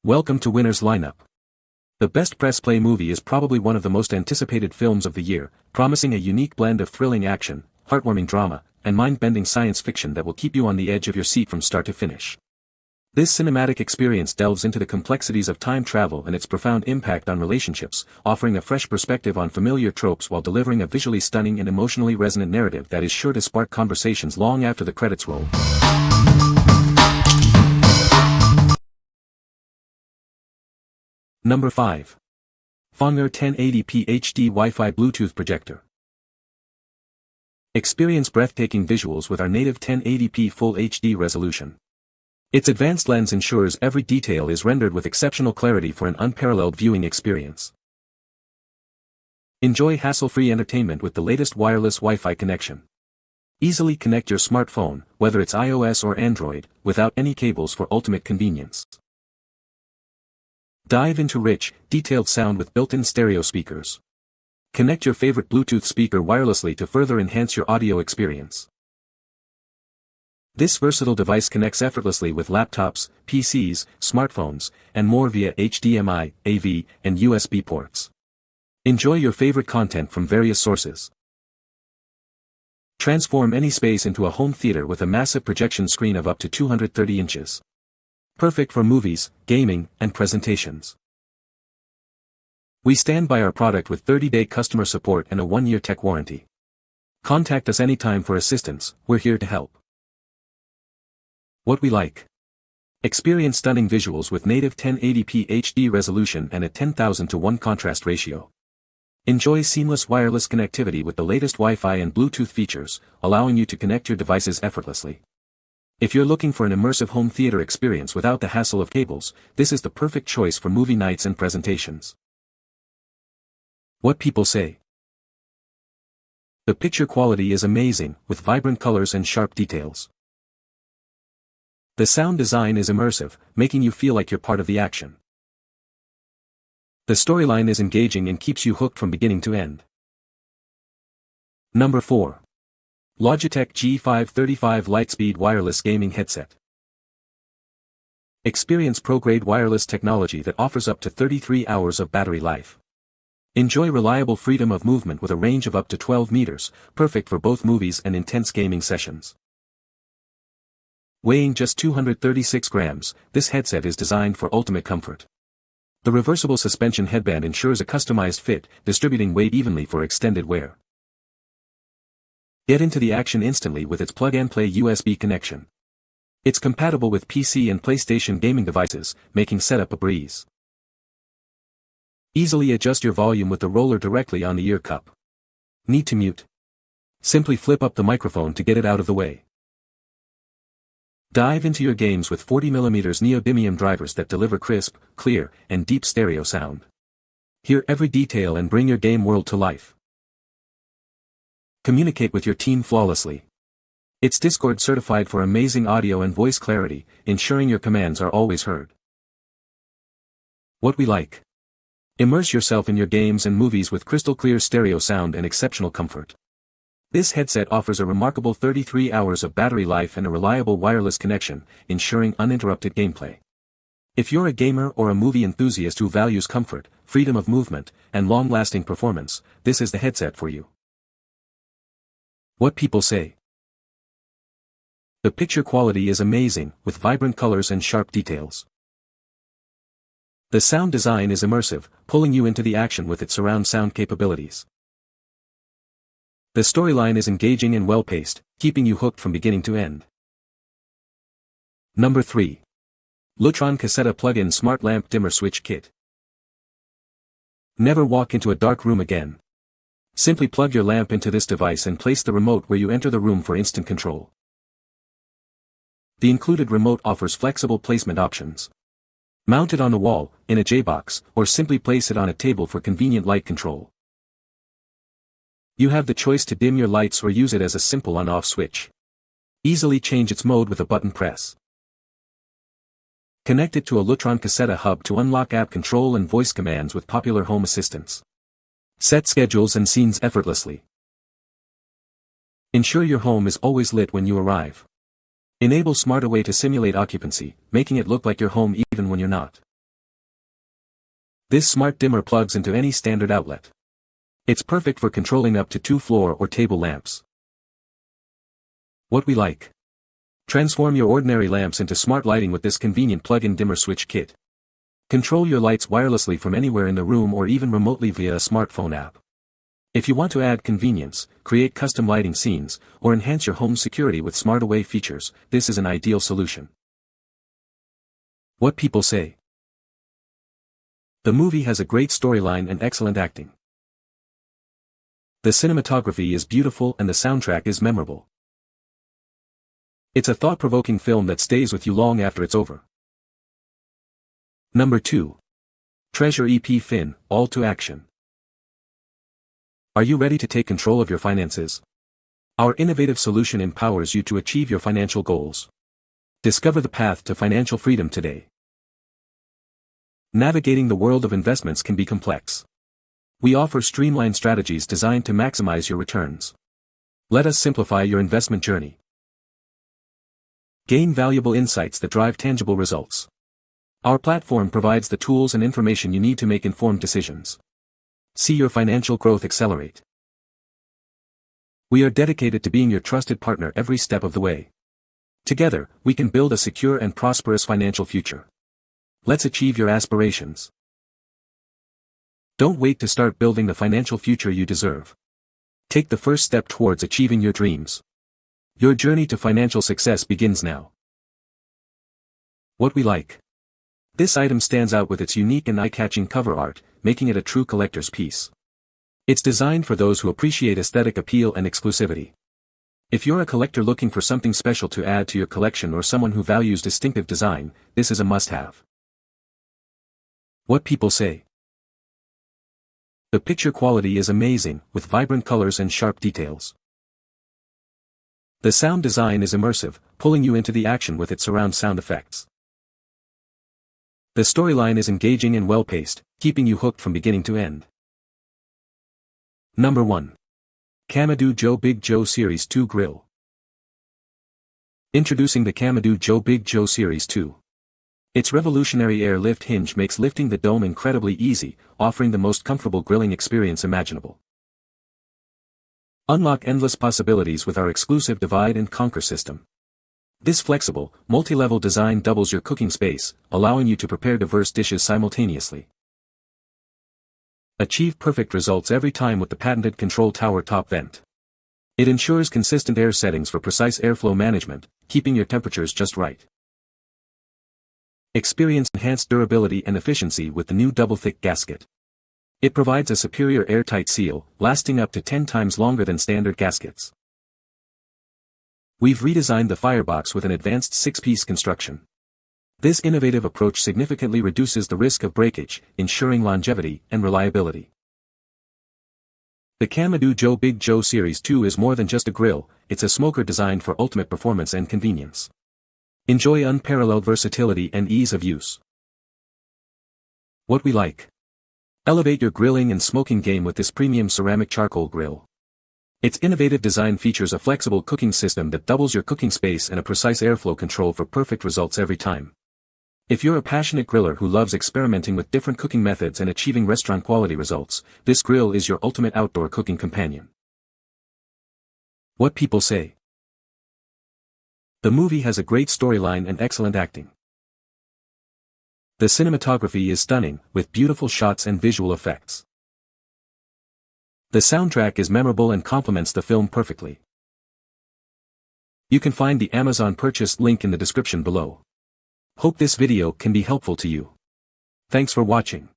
Welcome to Winner's Lineup. The Best Press Play movie is probably one of the most anticipated films of the year, promising a unique blend of thrilling action, heartwarming drama, and mind-bending science fiction that will keep you on the edge of your seat from start to finish. This cinematic experience delves into the complexities of time travel and its profound impact on relationships, offering a fresh perspective on familiar tropes while delivering a visually stunning and emotionally resonant narrative that is sure to spark conversations long after the credits roll. Number 5. FANGOR 1080p HD Wi-Fi Bluetooth Projector. Experience breathtaking visuals with our native 1080p Full HD resolution. Its advanced lens ensures every detail is rendered with exceptional clarity for an unparalleled viewing experience. Enjoy hassle-free entertainment with the latest wireless Wi-Fi connection. Easily connect your smartphone, whether it's iOS or Android, without any cables for ultimate convenience. Dive into rich, detailed sound with built-in stereo speakers. Connect your favorite Bluetooth speaker wirelessly to further enhance your audio experience. This versatile device connects effortlessly with laptops, PCs, smartphones, and more via HDMI, AV, and USB ports. Enjoy your favorite content from various sources. Transform any space into a home theater with a massive projection screen of up to 230 inches. Perfect for movies, gaming, and presentations. We stand by our product with 30-day customer support and a 1-year tech warranty. Contact us anytime for assistance, we're here to help. What we like. Experience stunning visuals with native 1080p HD resolution and a 10,000:1 contrast ratio. Enjoy seamless wireless connectivity with the latest Wi-Fi and Bluetooth features, allowing you to connect your devices effortlessly. If you're looking for an immersive home theater experience without the hassle of cables, this is the perfect choice for movie nights and presentations. What people say. The picture quality is amazing, with vibrant colors and sharp details. The sound design is immersive, making you feel like you're part of the action. The storyline is engaging and keeps you hooked from beginning to end. Number 4. Logitech G535 Lightspeed Wireless Gaming Headset. Experience pro-grade wireless technology that offers up to 33 hours of battery life. Enjoy reliable freedom of movement with a range of up to 12 meters, perfect for both movies and intense gaming sessions. Weighing just 236 grams, this headset is designed for ultimate comfort. The reversible suspension headband ensures a customized fit, distributing weight evenly for extended wear. Get into the action instantly with its plug-and-play USB connection. It's compatible with PC and PlayStation gaming devices, making setup a breeze. Easily adjust your volume with the roller directly on the ear cup. Need to mute? Simply flip up the microphone to get it out of the way. Dive into your games with 40mm neodymium drivers that deliver crisp, clear, and deep stereo sound. Hear every detail and bring your game world to life. Communicate with your team flawlessly. It's Discord certified for amazing audio and voice clarity, ensuring your commands are always heard. What we like. Immerse yourself in your games and movies with crystal clear stereo sound and exceptional comfort. This headset offers a remarkable 33 hours of battery life and a reliable wireless connection, ensuring uninterrupted gameplay. If you're a gamer or a movie enthusiast who values comfort, freedom of movement, and long-lasting performance, this is the headset for you. What people say. The picture quality is amazing, with vibrant colors and sharp details. The sound design is immersive, pulling you into the action with its surround sound capabilities. The storyline is engaging and well-paced, keeping you hooked from beginning to end. Number 3. Lutron Caseta Plug-in Smart Lamp Dimmer Switch Kit. Never walk into a dark room again. Simply plug your lamp into this device and place the remote where you enter the room for instant control. The included remote offers flexible placement options. Mount it on the wall, in a J-box, or simply place it on a table for convenient light control. You have the choice to dim your lights or use it as a simple on-off switch. Easily change its mode with a button press. Connect it to a Lutron Caseta hub to unlock app control and voice commands with popular home assistants. Set schedules and scenes effortlessly. Ensure your home is always lit when you arrive. Enable Smart Away to simulate occupancy, making it look like you're home even when you're not. This smart dimmer plugs into any standard outlet. It's perfect for controlling up to 2 floor or table lamps. What we like. Transform your ordinary lamps into smart lighting with this convenient plug-in dimmer switch kit. Control your lights wirelessly from anywhere in the room or even remotely via a smartphone app. If you want to add convenience, create custom lighting scenes, or enhance your home's security with smart away features, this is an ideal solution. What people say. The movie has a great storyline and excellent acting. The cinematography is beautiful and the soundtrack is memorable. It's a thought-provoking film that stays with you long after it's over. Number 2. Treasure Ep.Fin, All to Action. Are you ready to take control of your finances? Our innovative solution empowers you to achieve your financial goals. Discover the path to financial freedom today. Navigating the world of investments can be complex. We offer streamlined strategies designed to maximize your returns. Let us simplify your investment journey. Gain valuable insights that drive tangible results. Our platform provides the tools and information you need to make informed decisions. See your financial growth accelerate. We are dedicated to being your trusted partner every step of the way. Together, we can build a secure and prosperous financial future. Let's achieve your aspirations. Don't wait to start building the financial future you deserve. Take the first step towards achieving your dreams. Your journey to financial success begins now. What we like. This item stands out with its unique and eye-catching cover art, making it a true collector's piece. It's designed for those who appreciate aesthetic appeal and exclusivity. If you're a collector looking for something special to add to your collection or someone who values distinctive design, this is a must-have. What people say. The picture quality is amazing, with vibrant colors and sharp details. The sound design is immersive, pulling you into the action with its surround sound effects. The storyline is engaging and well-paced, keeping you hooked from beginning to end. Number 1. Kamado Joe Big Joe Series 2 Grill. Introducing the Kamado Joe Big Joe Series 2. Its revolutionary air lift hinge makes lifting the dome incredibly easy, offering the most comfortable grilling experience imaginable. Unlock endless possibilities with our exclusive Divide and Conquer system. This flexible, multi-level design doubles your cooking space, allowing you to prepare diverse dishes simultaneously. Achieve perfect results every time with the patented Control Tower top vent. It ensures consistent air settings for precise airflow management, keeping your temperatures just right. Experience enhanced durability and efficiency with the new double-thick gasket. It provides a superior airtight seal, lasting up to 10 times longer than standard gaskets. We've redesigned the firebox with an advanced 6-piece construction. This innovative approach significantly reduces the risk of breakage, ensuring longevity and reliability. The Kamado Joe Big Joe Series 2 is more than just a grill, it's a smoker designed for ultimate performance and convenience. Enjoy unparalleled versatility and ease of use. What we like. Elevate your grilling and smoking game with this premium ceramic charcoal grill. Its innovative design features a flexible cooking system that doubles your cooking space and a precise airflow control for perfect results every time. If you're a passionate griller who loves experimenting with different cooking methods and achieving restaurant-quality results, this grill is your ultimate outdoor cooking companion. What people say. The movie has a great storyline and excellent acting. The cinematography is stunning, with beautiful shots and visual effects. The soundtrack is memorable and complements the film perfectly. You can find the Amazon purchase link in the description below. Hope this video can be helpful to you. Thanks for watching.